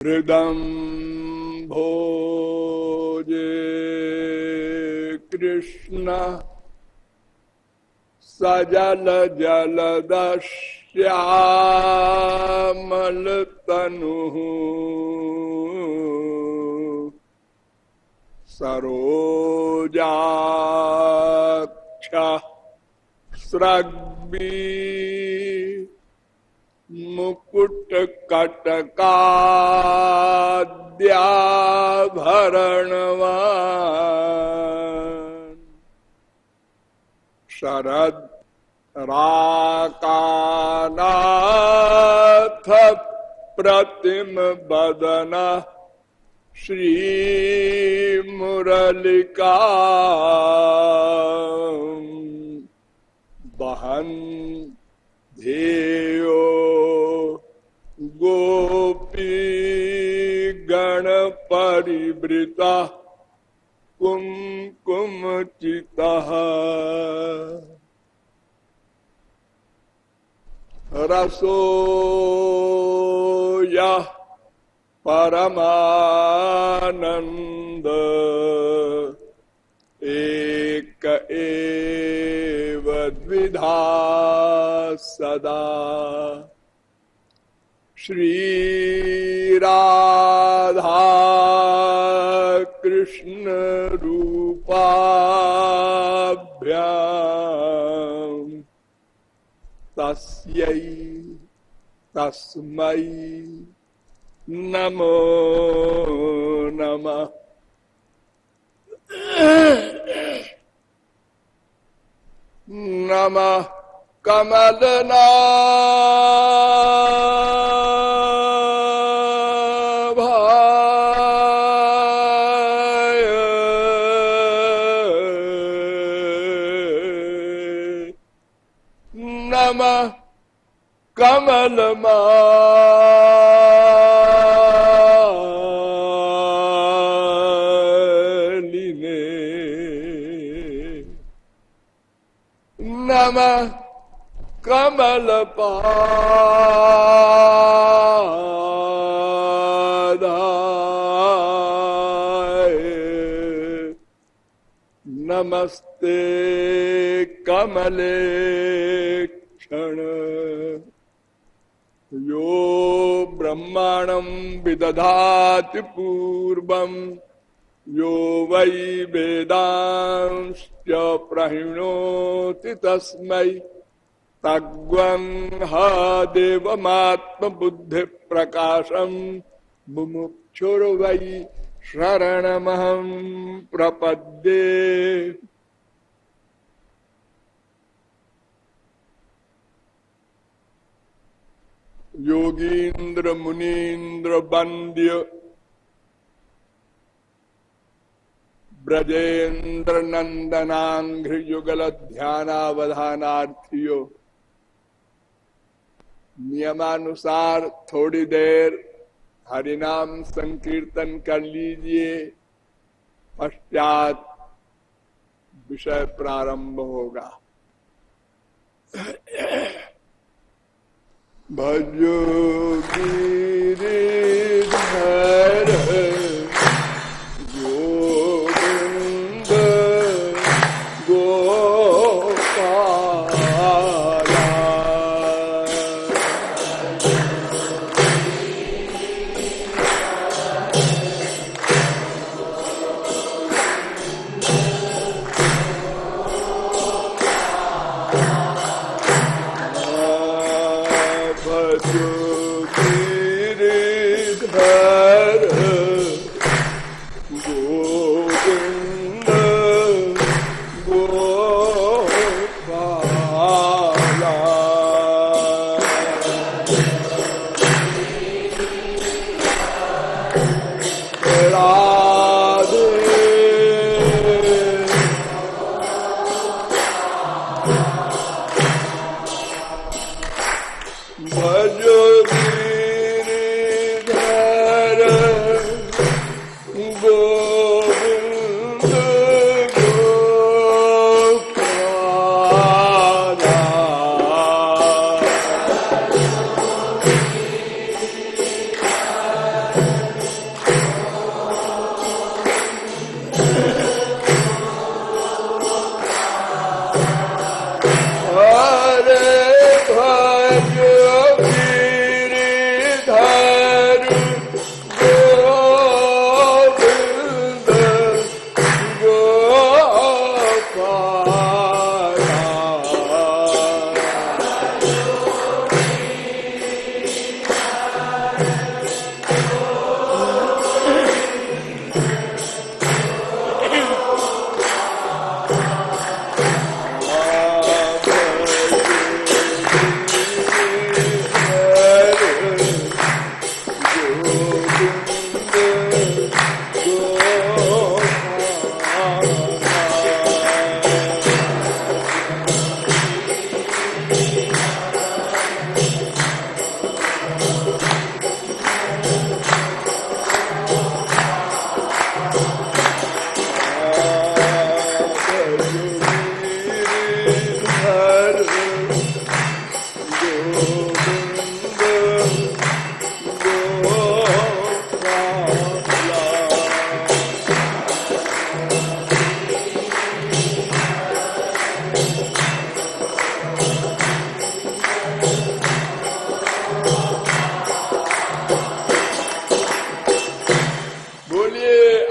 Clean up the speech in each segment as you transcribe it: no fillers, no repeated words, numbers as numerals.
हृदं भोजे कृष्ण सजल जलदश्यामलतनुः सरोजाक्ष स्रग्बी मुकुट कटकाद्याभरणवान् शरद राकानाथ प्रतिम बदन श्री मुरलिका बहन ध्येयो गोपी गण परिवृता कुमकुमचितः रसोयः परमानंद एक एव द्विधा सदा श्री राधा कृष्ण रूपाभ्याम तस्यै तस्मै नमो नमः। नमः कमलनाभाय नमः कमलमालिने नमः कमलपादाय नमस्ते कमले क्षण यो ब्रह्माणं विदधाति पूर्वं यो वै वेदांश्च प्रहिणोति तस्मै तग्वं ह देवमात्मबुद्धि प्रकाशं मुमुक्षुर्वै शरणमहं प्रपद्ये। योगीन्द्र मुनीन्द्र वन्द्य ब्रजेन्द्र नंदनांघ्रि युगल ध्यानावधानार्थियों, नियमानुसार थोड़ी देर हरिनाम संकीर्तन कर लीजिए, पश्चात विषय प्रारंभ होगा। भजो गिरिधर गोविंद गोपाला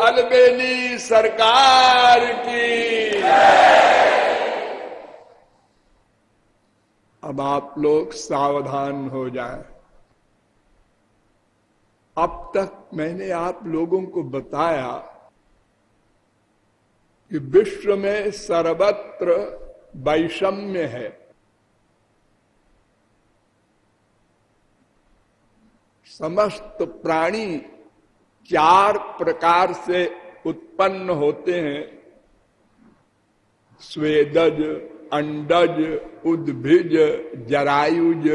अलबेली सरकार की। अब आप लोग सावधान हो जाएं। अब तक मैंने आप लोगों को बताया कि विश्व में सर्वत्र वैषम्य है। समस्त प्राणी 4 प्रकार से उत्पन्न होते हैं। स्वेदज, अंडज, उद्भिज, जरायुज।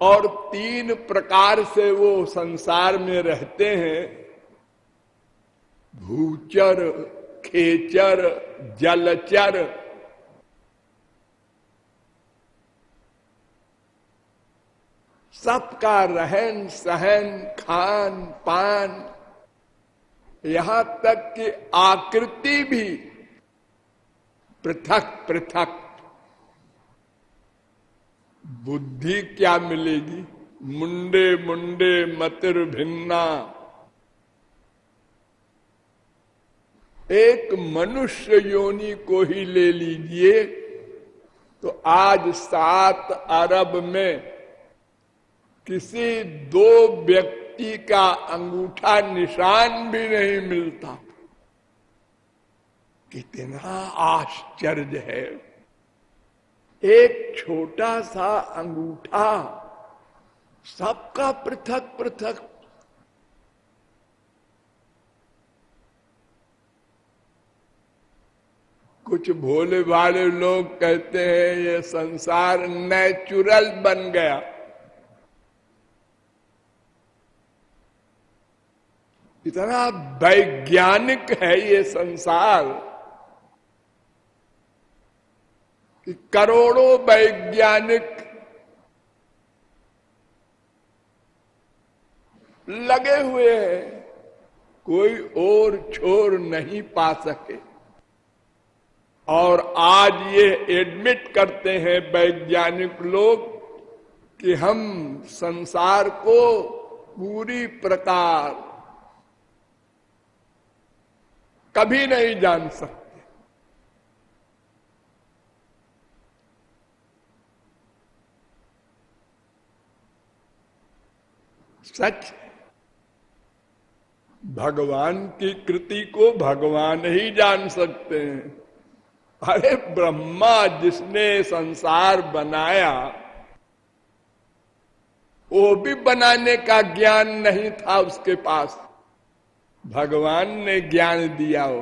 और 3 प्रकार से वो संसार में रहते हैं। भूचर, खेचर, जलचर। सबका रहन सहन, खान पान, यहां तक कि आकृति भी पृथक पृथक। बुद्धि क्या मिलेगी? मुंडे मुंडे मतिर भिन्ना। एक मनुष्य योनि को ही ले लीजिए तो आज 7 अरब में किसी 2 व्यक्ति का अंगूठा निशान भी नहीं मिलता। कितना आश्चर्य है! एक छोटा सा अंगूठा, सबका पृथक पृथक। कुछ भोले भाले लोग कहते हैं ये संसार नेचुरल बन गया। इतना वैज्ञानिक है ये संसार कि करोड़ों वैज्ञानिक लगे हुए हैं, कोई और छोर नहीं पा सके। और आज ये एडमिट करते हैं वैज्ञानिक लोग कि हम संसार को पूरी प्रकार कभी नहीं जान सकते। सच, भगवान की कृति को भगवान ही जान सकते हैं। अरे ब्रह्मा जिसने संसार बनाया, वो भी बनाने का ज्ञान नहीं था उसके पास, भगवान ने ज्ञान दिया हो।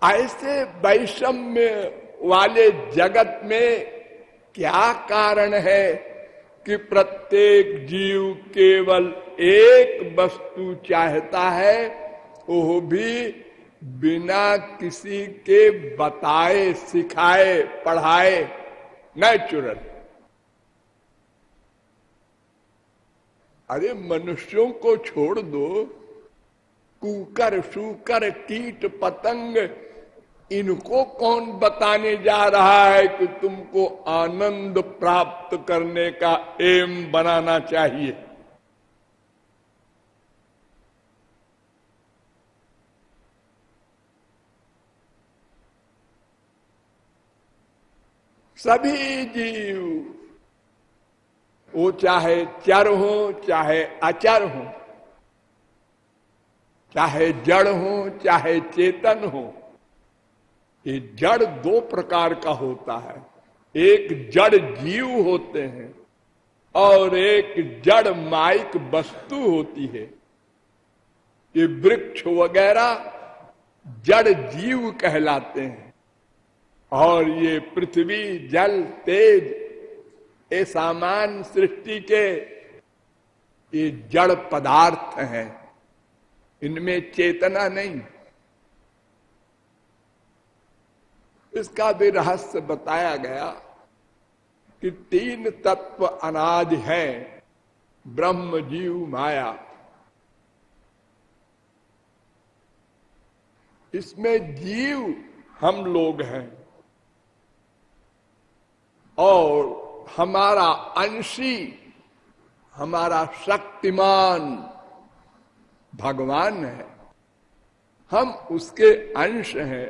ऐसे वैषम्य वाले जगत में क्या कारण है कि प्रत्येक जीव केवल एक वस्तु चाहता है, वो भी बिना किसी के बताए, सिखाए, पढ़ाए, नेचुरल। अरे मनुष्यों को छोड़ दो, कुकर, शूकर, कीट पतंग, इनको कौन बताने जा रहा है कि तुमको आनंद प्राप्त करने का एम बनाना चाहिए? सभी जीव, वो चाहे चर हो चाहे अचर हो, चाहे जड़ हो चाहे चेतन हो। ये जड़ 2 प्रकार का होता है। एक जड़ जीव होते हैं और एक जड़ माइक वस्तु होती है। ये वृक्ष वगैरह जड़ जीव कहलाते हैं और ये पृथ्वी, जल, तेज, ये सामान्य सृष्टि के ये जड़ पदार्थ हैं, इनमें चेतना नहीं। इसका भी रहस्य बताया गया कि 3 तत्व अनाज हैं, ब्रह्म, जीव, माया। इसमें जीव हम लोग हैं। और हमारा अंशी, हमारा शक्तिमान भगवान है। हम उसके अंश हैं,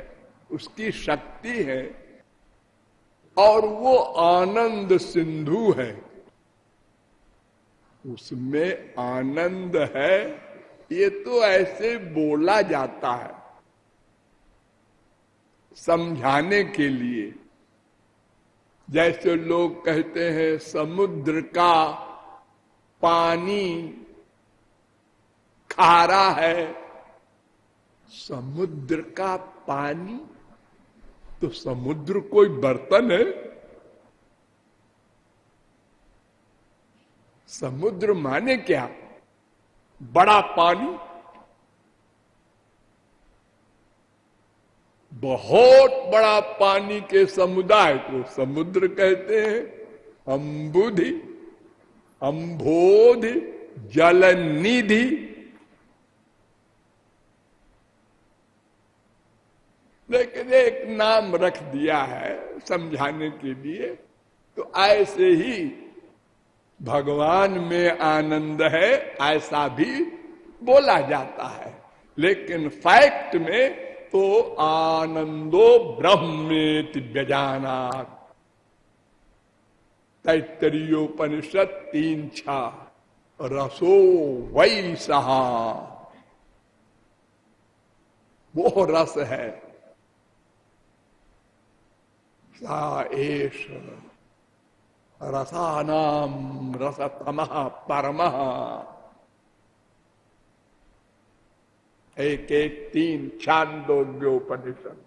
उसकी शक्ति है, और वो आनंद सिंधु है, उसमें आनंद है। ये तो ऐसे बोला जाता है समझाने के लिए। जैसे लोग कहते हैं समुद्र का पानी खारा है। समुद्र का पानी, तो समुद्र कोई बर्तन है? समुद्र माने क्या? बड़ा पानी, बहुत बड़ा पानी के समुदाय को समुद्र कहते हैं। अम्बुधि, अम्भोधि, जलनिधि। लेकिन एक नाम रख दिया है समझाने के लिए। तो ऐसे ही भगवान में आनंद है, ऐसा भी बोला जाता है। लेकिन फैक्ट में तो आनंदो ब्रह्मेति व्यजानात्। तैत्तरीयोपनिषद 3:6 रसो वै सहा, वो रस है। सा एष रसानाम रसतमः परमः। 1:3 छांदोग्योपनिषद।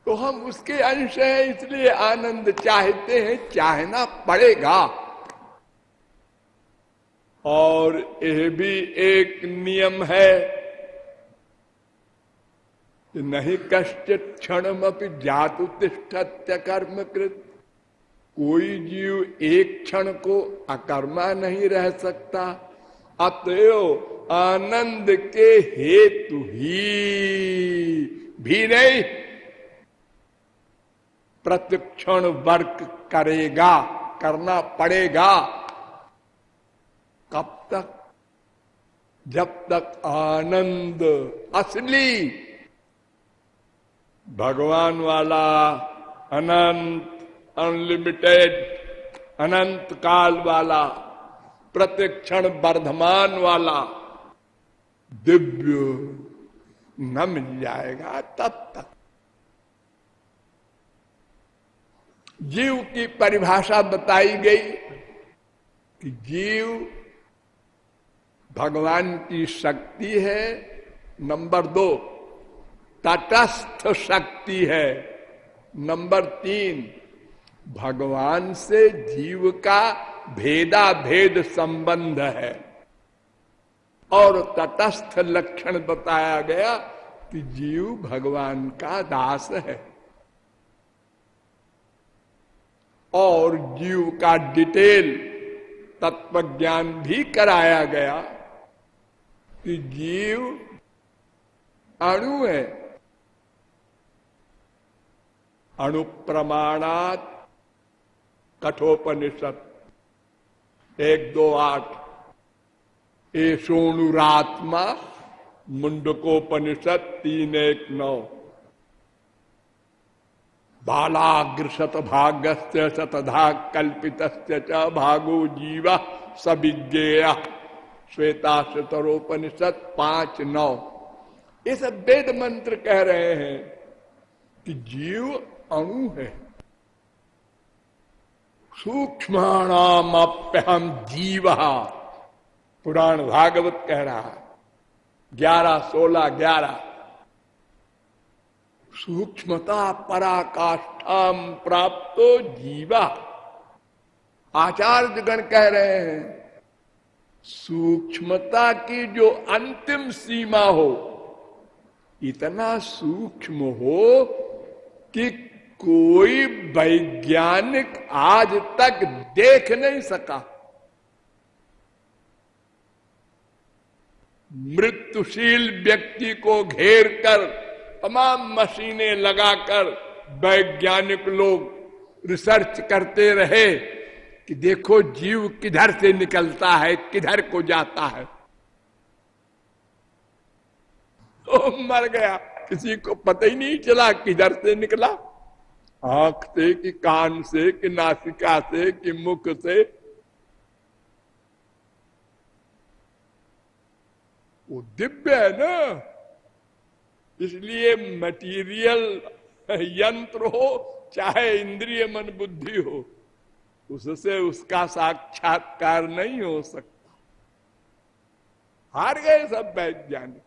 तो हम उसके अंश हैं, इसलिए आनंद चाहते हैं, चाहना पड़ेगा। और यह भी एक नियम है कि नहीं कश्चित् क्षणमपि जातु तिष्ठत्य कर्मकृत्। कोई जीव एक क्षण को अकर्मा नहीं रह सकता। अतएव आनंद के हेतु ही भी नहीं, प्रतिक्षण वर्क करेगा, करना पड़ेगा। कब तक? जब तक आनंद असली भगवान वाला, अनंत, अनलिमिटेड, अनंत काल वाला, प्रतिक्षण वर्धमान वाला दिव्य न मिल जाएगा, तब तक। जीव की परिभाषा बताई गई कि जीव भगवान की शक्ति है। नंबर 2 तटस्थ शक्ति है। नंबर 3 भगवान से जीव का भेदा भेद संबंध है। और तटस्थ लक्षण बताया गया कि जीव भगवान का दास है। और जीव का डिटेल तत्व ज्ञान भी कराया गया कि जीव अणु है। अणु प्रमाणात कठोपनिषद 1:2:8, एषोणुरात्मा मुंडकोपनिषद 3:1:9, बालाग्रशत भागस्य शतधा कल्पितस्य च भागो जीवा सविज्ञेय श्वेताश्वतरोपनिषद 5:9। ये सब वेद मंत्र कह रहे हैं कि जीव अणु है। सूक्ष्माणामप्यहम जीवः, पुराण भागवत कह रहा है 11:16-11। सूक्ष्मता पराकाष्ठाम प्राप्तो जीवा। आचार्यगण कह रहे हैं सूक्ष्मता की जो अंतिम सीमा हो, इतना सूक्ष्म हो कि कोई वैज्ञानिक आज तक देख नहीं सका। मृत्युशील व्यक्ति को घेर कर तमाम मशीनें लगाकर वैज्ञानिक लोग रिसर्च करते रहे कि देखो जीव किधर से निकलता है, किधर को जाता है, तो मर गया। किसी को पता ही नहीं चला किधर से निकला, आंख से कि कान से कि नासिका से कि मुख से। वो दिव्य है ना, इसलिए मटीरियल यंत्र हो चाहे इंद्रिय मन बुद्धि हो, उससे उसका साक्षात्कार नहीं हो सकता। हार गए सब वैज्ञानिक।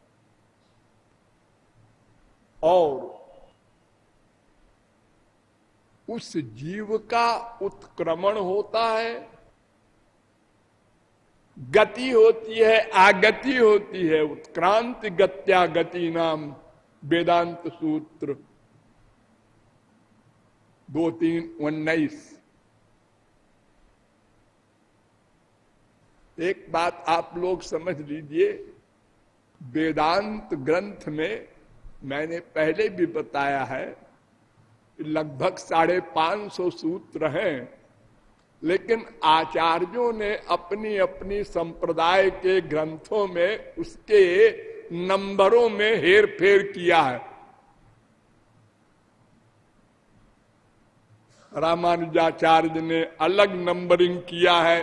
और उस जीव का उत्क्रमण होता है, गति होती है, आगति होती है। उत्क्रांति गत्या गति नाम वेदांत सूत्र 2-3-19। एक बात आप लोग समझ लीजिए, वेदांत ग्रंथ में मैंने पहले भी बताया है, लगभग 550 सूत्र हैं, लेकिन आचार्यों ने अपनी अपनी संप्रदाय के ग्रंथों में उसके नंबरों में हेर फेर किया है। रामानुजाचार्य ने अलग नंबरिंग किया है,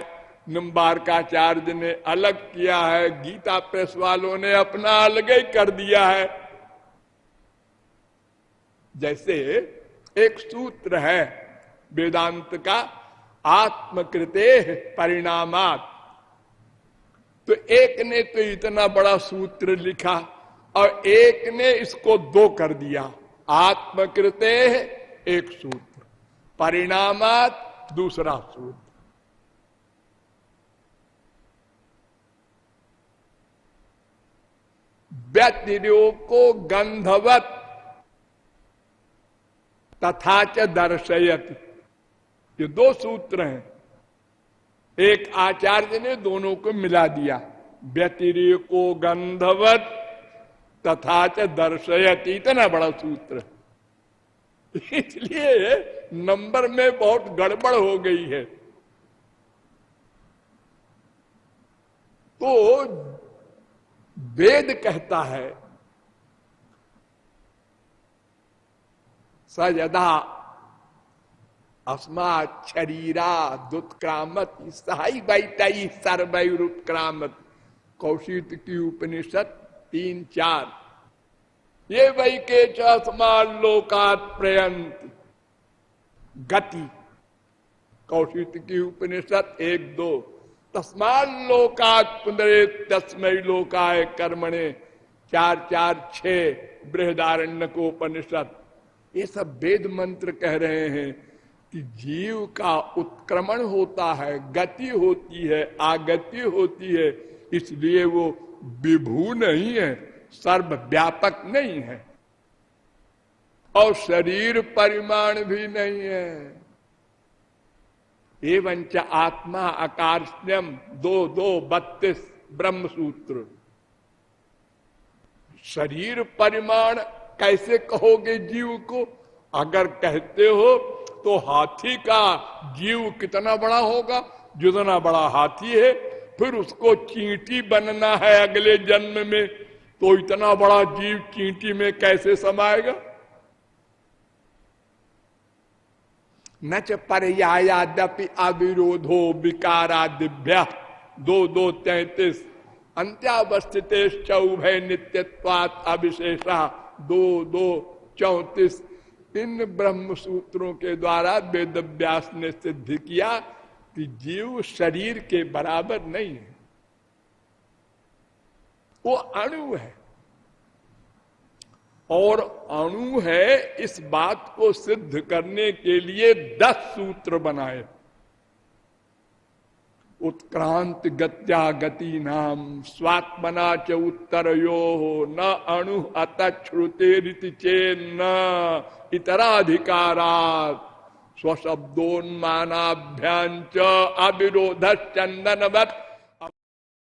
निम्बारकाचार्य ने अलग किया है, गीता प्रेस वालों ने अपना अलग ही कर दिया है। जैसे एक सूत्र है वेदांत का, आत्मकृते परिणामात्, तो एक ने तो इतना बड़ा सूत्र लिखा और एक ने इसको 2 कर दिया। आत्मकृते एक सूत्र, परिणामात् दूसरा सूत्र। व्यतिरेको गंधवत तथा च दर्शयति, ये 2 सूत्र हैं। एक आचार्य ने दोनों को मिला दिया, व्यतिरेको गंधवत तथा च दर्शयति, इतना बड़ा सूत्र। इसलिए नंबर में बहुत गड़बड़ हो गई है। तो वेद कहता है स यदा अस्मात् शरीरा दुत्क्रामत सहाई बैतई सर्वैरुत्क्रामत, कौशिक की उपनिषद 3-4। ये वै के अस्मात् लोकात् प्रयंत गति, कौशिक की उपनिषद 1-2। तस्मात् लोकात् पुनरेत तस्मै लोकाय कर्मणे 4-4-6 बृहदारण्यकोपनिषद। ये सब वेद मंत्र कह रहे हैं कि जीव का उत्क्रमण होता है, गति होती है, आगति होती है, इसलिए वो विभू नहीं है, सर्वव्यापक नहीं है, और शरीर परिमाण भी नहीं है। एवंच आत्मा आकार्ष्यम 2-2-32 ब्रह्म सूत्र। शरीर परिमाण कैसे कहोगे जीव को? अगर कहते हो तो हाथी का जीव कितना बड़ा होगा? जितना बड़ा हाथी है, फिर उसको चींटी बनना है अगले जन्म में, तो इतना बड़ा जीव चींटी में कैसे समाएगा? न च पर्यायाद्यपि अविरोधो विकारादिभ्य 2-2-33 अंत्यावस्थितेश्च उभय नित्यत्वात् अविशेषा 2-2-34। इन ब्रह्म सूत्रों के द्वारा वेद व्यास ने सिद्ध किया कि जीव शरीर के बराबर नहीं है, वो अणु है। और अणु है, इस बात को सिद्ध करने के लिए 10 सूत्र बनाए। उत्क्रांति गत्या गति नाम स्वात्मना च उत्तरयो न अणु अतश्रुतेरिति चेन्न इतराधिकारात् स्वशब्दोन्मानाभ्यां च अविरोध चंदनवत्